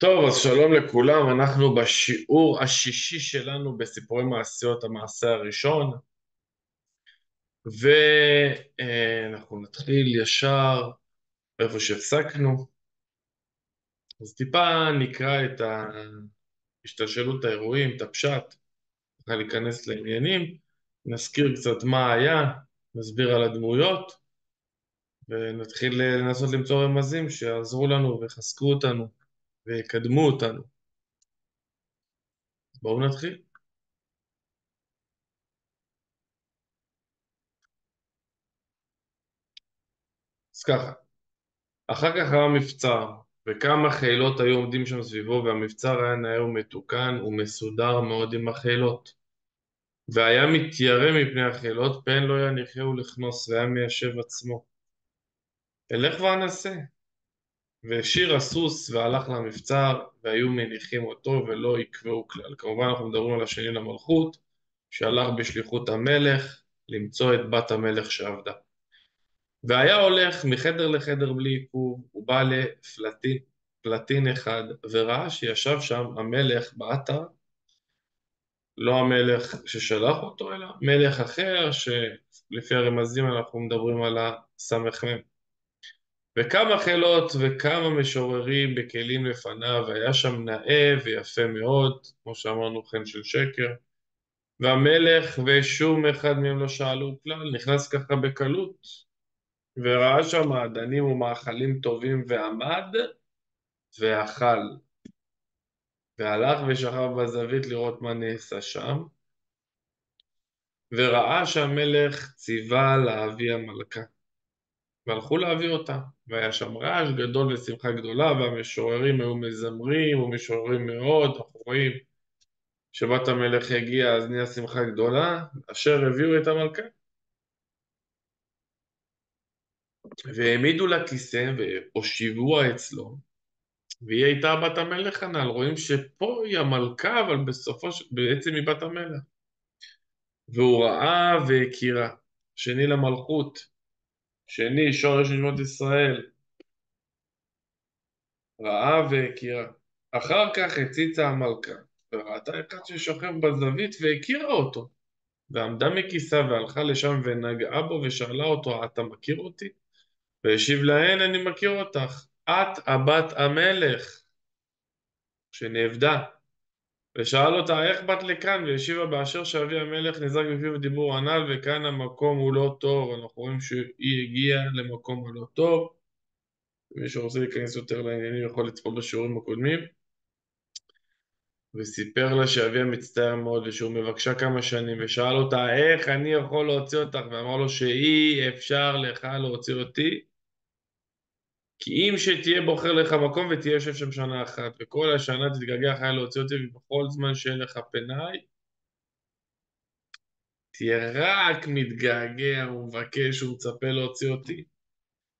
טוב, אז שלום לכולם, אנחנו בשיעור השישי שלנו בסיפורי מעשיות, המעשה הראשון, ואנחנו נתחיל ישר איפה שהפסקנו. אז טיפה נקרא את השתלשלות האירועים, את הפשט, נוכל להיכנס לעניינים, נזכיר קצת מה היה, נסביר על הדמויות, ונתחיל לנסות למצוא רמזים שיעזרו לנו ויחזקו אותנו ויקדמו אותנו. בואו נתחיל. אז ככה. אחר כך היה מבצר, וכמה חילות היו עומדים שם סביבו, והמבצר היה נאה ומתוקן ומסודר מאוד עם החילות. והיה מתיירא מפני החילות, פן לא יניחהו לכנוס, והיה מיישב עצמו. אלך ואנסה. והשאיר הסוס והלך למבצר, והיו מניחים אותו ולא יקבעו כלל. כמובן אנחנו מדברים על השני למלכות, שהלך בשליחות המלך למצוא את בת המלך שעבדה. והיה הולך מחדר לחדר בלי עיכוב, הוא בא לפלטין אחד, וראה שישב שם המלך באתר, לא המלך ששלח אותו, אלא מלך אחר, שלפי הרמזים אנחנו מדברים על הסמ"ם. וכמה חילות וכמה משוררים בכלים לפניו, והיה שם נאה ויפה מאוד, כמו שאמרנו חן של שקר. והמלך ושום אחד מהם לא שאלו כלל, נכנס ככה בקלות. וראה שם מעדנים ומאכלים טובים ועמד ואכל, והלך ושכב בזווית לראות מה נעשה שם, וראה שהמלך ציווה להביא המלכה, והלכו להביא אותה, והיה שם רעש גדול ושמחה גדולה, והמשוררים היו מזמרים ומשוררים מאוד. אנחנו רואים שבת המלך הגיעה, אז נהיה שמחה גדולה, אשר הביאו את המלכה, והעמידו לה כיסא והושיבוה אצלו, והיא הייתה בת המלך הנ"ל. רואים שפה היא המלכה, אבל בעצם היא בת המלך. והוא ראה והכירה. שני למלכות, שני שורש נשמות ישראל, ראה והכירה. אחר כך הציצה המלכה, וראתה אחד ששוכב בזווית והכירה אותו, ועמדה מכיסה והלכה לשם ונגעה בו ושאלה אותו, אתה מכיר אותי? והשיב להן, אני מכיר אותך, את הבת המלך שנאבדה. ושאל אותה, איך באת לכאן? והשיבה, באשר שאבי המלך נזרק בפיו דיבור הנ"ל, וכאן המקום הוא לא טוב. אנחנו רואים שהיא הגיעה למקום הלא טוב. מי שרוצה להיכנס יותר לעניינים יכול לצפות בשיעורים הקודמים. וסיפר לה שאביה מצטער מאוד ושהוא מבקשה כמה שנים, ושאל אותה, איך אני יכול להוציא אותך? ואמר לו שאי אפשר לך להוציא אותי, כי אם שתהיה בוחר לך מקום ותהיה יושב שם שנה אחת, וכל השנה תתגעגע אחרי להוציא אותי, ובכל זמן שאין לך פנאי, תהיה רק מתגעגע ומבקש ומצפה להוציא אותי,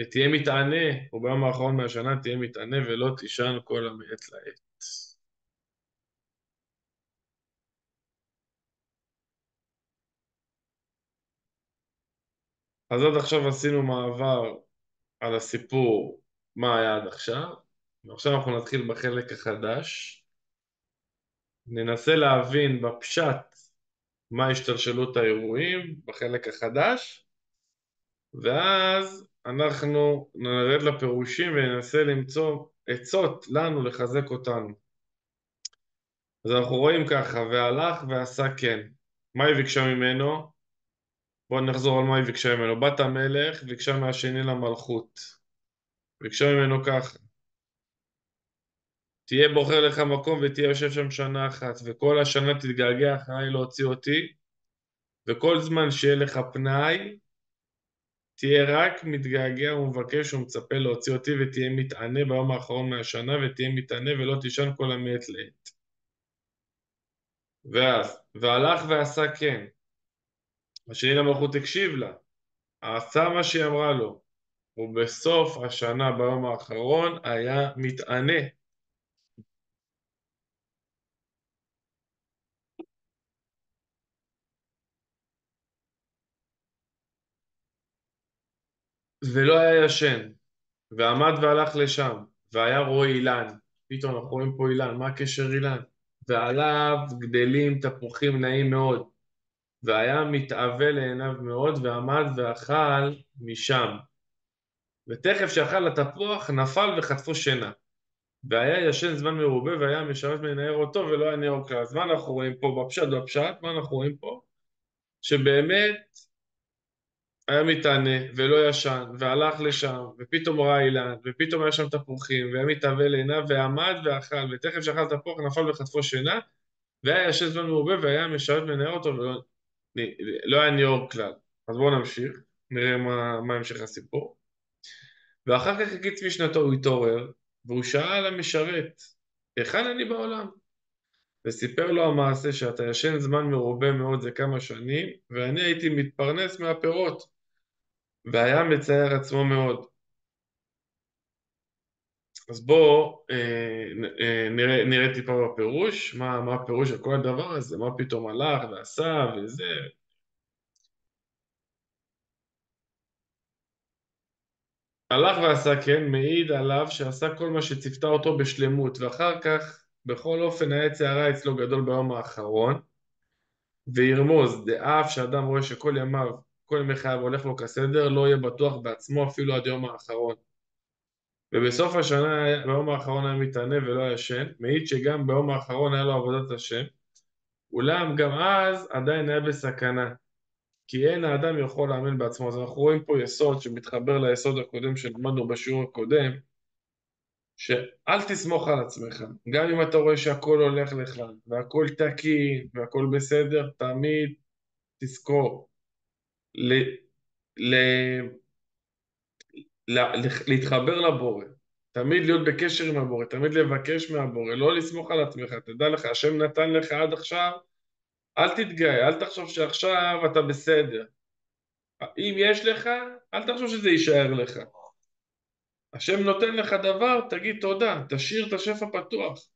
ותהיה מתענה, וביום האחרון מהשנה תהיה מתענה ולא תישן כל המעת לעת. אז עד עכשיו עשינו מעבר על הסיפור מה היה עד עכשיו, ועכשיו אנחנו נתחיל בחלק החדש, ננסה להבין בפשט מה השתלשלות האירועים בחלק החדש, ואז אנחנו נרד לפירושים וננסה למצוא עצות לנו לחזק אותנו. אז אנחנו רואים ככה, והלך ועשה כן. מה היא ביקשה ממנו? בואו נחזור על מה היא ביקשה ממנו. בת המלך ביקשה מהשני למלכות. ביקשה ממנו ככה, תהיה בוחר לך מקום ותהיה יושב שם שנה אחת, וכל השנה תתגעגע אחריי להוציא אותי, וכל זמן שיהיה לך פנאי, תהיה רק מתגעגע ומבקש ומצפה להוציא אותי, ותהיה מתענה ביום האחרון מהשנה, ותהיה מתענה ולא תישן כל המעת לעת. ואז, והלך ועשה כן. השני למלכות הקשיב לה, עשה מה שהיא אמרה לו, ובסוף השנה ביום האחרון היה מתענה. ולא היה ישן, ועמד והלך לשם, והיה רואה אילן. פתאום אנחנו רואים פה אילן, מה הקשר אילן? ועליו גדלים תפוחים נעים מאוד, והיה מתאווה לעיניו מאוד, ועמד ואכל משם. ותכף שאכל התפוח נפל וחטפו שינה. והיה ישן זמן מרובה, והיה משרת מנער אותו, ולא היה נער כלל. אז מה אנחנו רואים פה בפשט, מה אנחנו רואים פה? שבאמת היה מתענה ולא ישן, והלך לשם, ופתאום ראה אילן, ופתאום היה שם תפוחים, והיה מתאווה לעיניו, ועמד ואכל, ותכף שאכל תפוח נפל וחטפו שינה, והיה ישן זמן מרובה, והיה משרת מנער אותו, ולא לא היה ניאור כלל. אז בואו נמשיך, נראה מה המשך הסיפור. ואחר כך הקיץ משנתו הוא התעורר, והוא שאל המשרת, היכן אני בעולם? וסיפר לו המעשה שאתה ישן זמן מרובה מאוד זה כמה שנים, ואני הייתי מתפרנס מהפירות, והיה מצער עצמו מאוד. אז בואו נראה טיפה בפירוש, מה הפירוש של כל הדבר הזה, מה פתאום הלך ועשה וזה. הלך ועשה כן, מעיד עליו שעשה כל מה שציפתה אותו בשלמות, ואחר כך בכל אופן היה צערה אצלו גדול ביום האחרון, וירמוז דאף שאדם רואה שכל ימיו, כל ימי חייו הולך לו כסדר, לא יהיה בטוח בעצמו אפילו עד יום האחרון. ובסוף השנה, ביום האחרון היה מתענה ולא ישן, מעיד שגם ביום האחרון היה לו עבודת השם, אולם גם אז עדיין היה בסכנה, כי אין האדם יכול להאמין בעצמו. אז אנחנו רואים פה יסוד שמתחבר ליסוד הקודם שלמדנו בשיעור הקודם, שאל תסמוך על עצמך, גם אם אתה רואה שהכל הולך לך והכל תקין והכל בסדר, תמיד תזכור ל... ל... להתחבר לבורא, תמיד להיות בקשר עם הבורא, תמיד לבקש מהבורא, לא לסמוך על עצמך. תדע לך, השם נתן לך עד עכשיו, אל תתגאה, אל תחשוב שעכשיו אתה בסדר. אם יש לך, אל תחשוב שזה יישאר לך. השם נותן לך דבר, תגיד תודה, תשאיר את השפע פתוח.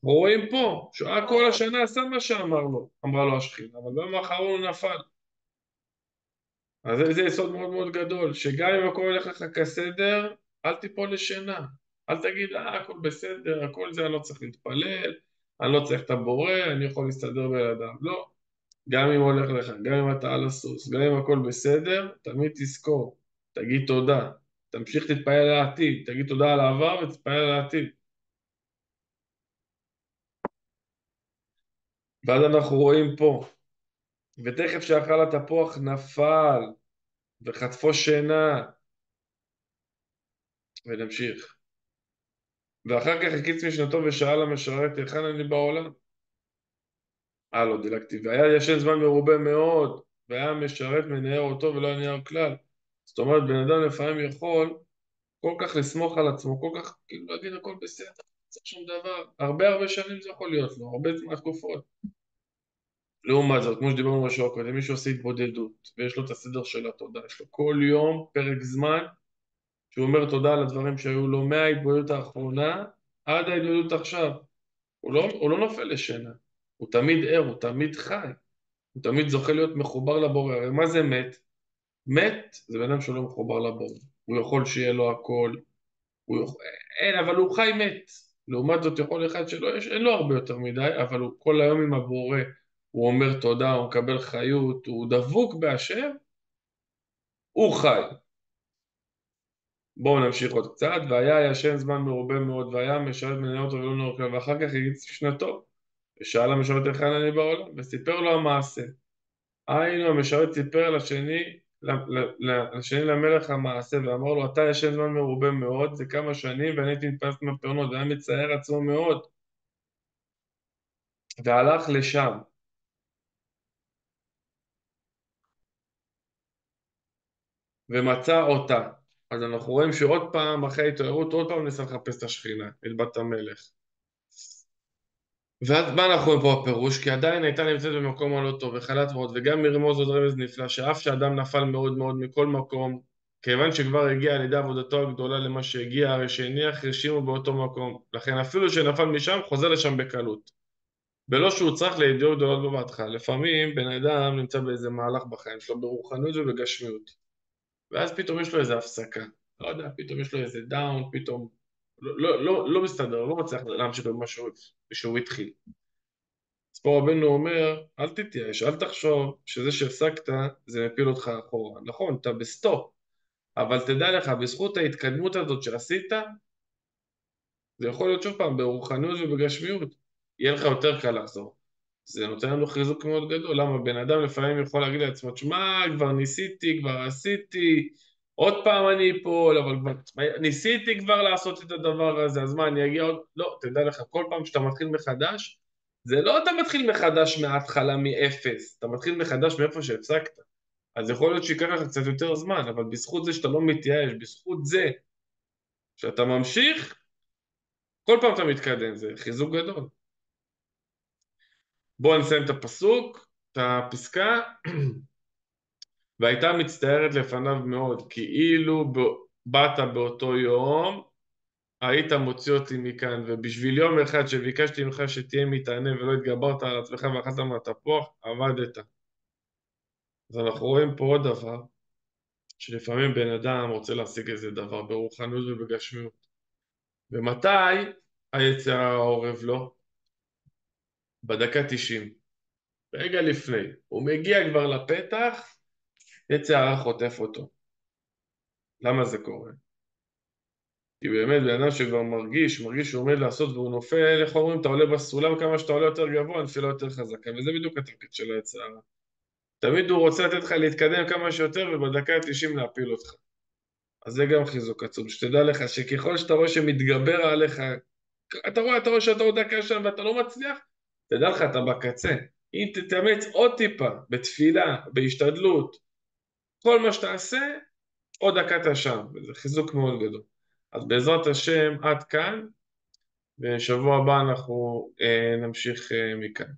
רואים פה, שהוא כל השנה עשה מה אמרה לו השכינה, אבל ביום האחרון הוא נפל. אז זה יסוד מאוד מאוד גדול, שגם אם הכל הולך לך כסדר, אל תיפול לשינה. אל תגיד, הכל בסדר, הכל זה, אני לא צריך להתפלל, אני לא צריך את הבורא, אני יכול להסתדר בלעדיו. לא. גם אם הולך לך, גם אם אתה על הסוס, גם אם הכל בסדר, תמיד תזכור, תגיד תודה. תמשיך להתפלל על העתיד, תגיד תודה על העבר ותתפלל על העתיד. ואז אנחנו רואים פה, ותכף שאכל התפוח נפל, וחטפו שינה, ונמשיך. ואחר כך הקיץ משנתו ושאל המשרת, היכן אני בעולם? לא דילגתי. והיה ישן זמן מרובה מאוד, והיה משרת מנער אותו ולא היה נער כלל. זאת אומרת, בן אדם לפעמים יכול כל כך לסמוך על עצמו, כל כך כאילו להגיד הכל בסדר, לא צריך שום דבר. הרבה שנים זה יכול להיות לו, הרבה זמן תקופות. לעומת זאת, כמו שדיברנו בשיעור הקודם, מי שעושה התבודדות, ויש לו את הסדר של התודה, יש לו כל יום פרק זמן שהוא אומר תודה על הדברים שהיו לו מההתבודדות האחרונה עד ההתבודדות עכשיו. הוא לא נופל לשינה, הוא תמיד ער, הוא תמיד חי, הוא תמיד זוכה להיות מחובר לבורא. הרי מה זה מת? מת זה בן אדם שלא מחובר לבורא. הוא יכול שיהיה לו הכל, אין, אבל הוא חי מת. לעומת זאת יכול אחד שלא יש, אין לו הרבה יותר מדי, אבל הוא כל היום עם הבורא, הוא אומר תודה, הוא מקבל חיות, הוא דבוק בהשם, הוא חי. בואו נמשיך עוד קצת. והיה ישן זמן מרובה מאוד, והיה משרת מניות ולא נור כלל, ואחר כך הגיץ שנתו, ושאל המשרת היכן אני בעולם, וסיפר לו המעשה. היינו המשרת סיפר לשני למלך המעשה, ואמר לו, אתה ישן זמן מרובה מאוד, זה כמה שנים, ואני הייתי מתפרנס מהפירנות, והיה מצער עצמו מאוד, והלך לשם. ומצא אותה. אז אנחנו רואים שעוד פעם, אחרי ההתעוררות, עוד פעם ניסה לחפש את השכינה, את בת המלך. ואז מה אנחנו רואים פה הפירוש? כי עדיין הייתה נמצאת במקום הלא טוב, וחלת מאוד, וגם מרמוז עוד רמז נפלא, שאף שאדם נפל מאוד מאוד מכל מקום, כיוון שכבר הגיע על ידי עבודתו הגדולה למה שהגיע, הרי שהניח רשימו באותו מקום. לכן אפילו שנפל משם, חוזר לשם בקלות. בלא שהוא צריך לידיעות גדולות בו בהתחלה. לפעמים בן אדם נמצא באיזה מהלך בחיים שלו, ברוחניות ובגשמיות. ואז פתאום יש לו איזה הפסקה. לא יודע, פתאום יש לו איזה דאון, פתאום לא מסתדר, לא מצליח להמשיך במה שהוא התחיל. אז פה רבנו אומר, אל תתייאש, אל תחשוב שזה שהפסקת, זה מפיל אותך אחורה. נכון, אתה בסטופ, אבל תדע לך, בזכות ההתקדמות הזאת שעשית, זה יכול להיות שוב פעם ברוחניות ובגשמיות, יהיה לך יותר קל לחזור. זה נותן לנו חיזוק מאוד גדול. למה? בן אדם לפעמים יכול להגיד לעצמו, תשמע, כבר ניסיתי, כבר עשיתי, עוד פעם אני אפול, אבל כבר ניסיתי כבר לעשות את הדבר הזה, אז מה, אני אגיע עוד? לא, תדע לך, כל פעם שאתה מתחיל מחדש, זה לא אתה מתחיל מחדש מההתחלה מאפס, אתה מתחיל מחדש מאיפה שהפסקת. אז יכול להיות שיקח לך קצת יותר זמן, אבל בזכות זה שאתה לא מתייאש, בזכות זה שאתה ממשיך, כל פעם אתה מתקדם, זה חיזוק גדול. בואו נסיים את הפסוק, את הפסקה. והייתה מצטערת לפניו מאוד, כאילו באת באותו יום, היית מוציא אותי מכאן, ובשביל יום אחד שביקשתי ממך שתהיה מתענה ולא התגברת על עצמך ואכלת מהתפוח, עבדת. אז אנחנו רואים פה עוד דבר, שלפעמים בן אדם רוצה להשיג איזה דבר ברוחנות ובגשמיות. ומתי היצר הרע אורב לו? בדקה 90, רגע לפני. הוא מגיע כבר לפתח, יצר הרע חוטף אותו. למה זה קורה? כי באמת בן אדם שכבר מרגיש שהוא עומד לעשות והוא נופל, איך אומרים, אתה עולה בסולם, כמה שאתה עולה יותר גבוה, הנפילה יותר חזקה, וזה בדיוק התפקיד של היצר הרע. תמיד הוא רוצה לתת לך להתקדם כמה שיותר, ובדקה ה-90 להפיל אותך. אז זה גם חיזוק עצום, שתדע לך שככל שאתה רואה שמתגבר עליך, אתה רואה שאתה עוד דקה שם ואתה לא מצליח, תדע לך, אתה בקצה. אם תתאמץ עוד טיפה, בתפילה, בהשתדלות, כל מה שתעשה, עוד דקה אתה שם, וזה חיזוק מאוד גדול. אז בעזרת השם, עד כאן. ושבוע הבא אנחנו נמשיך מכאן.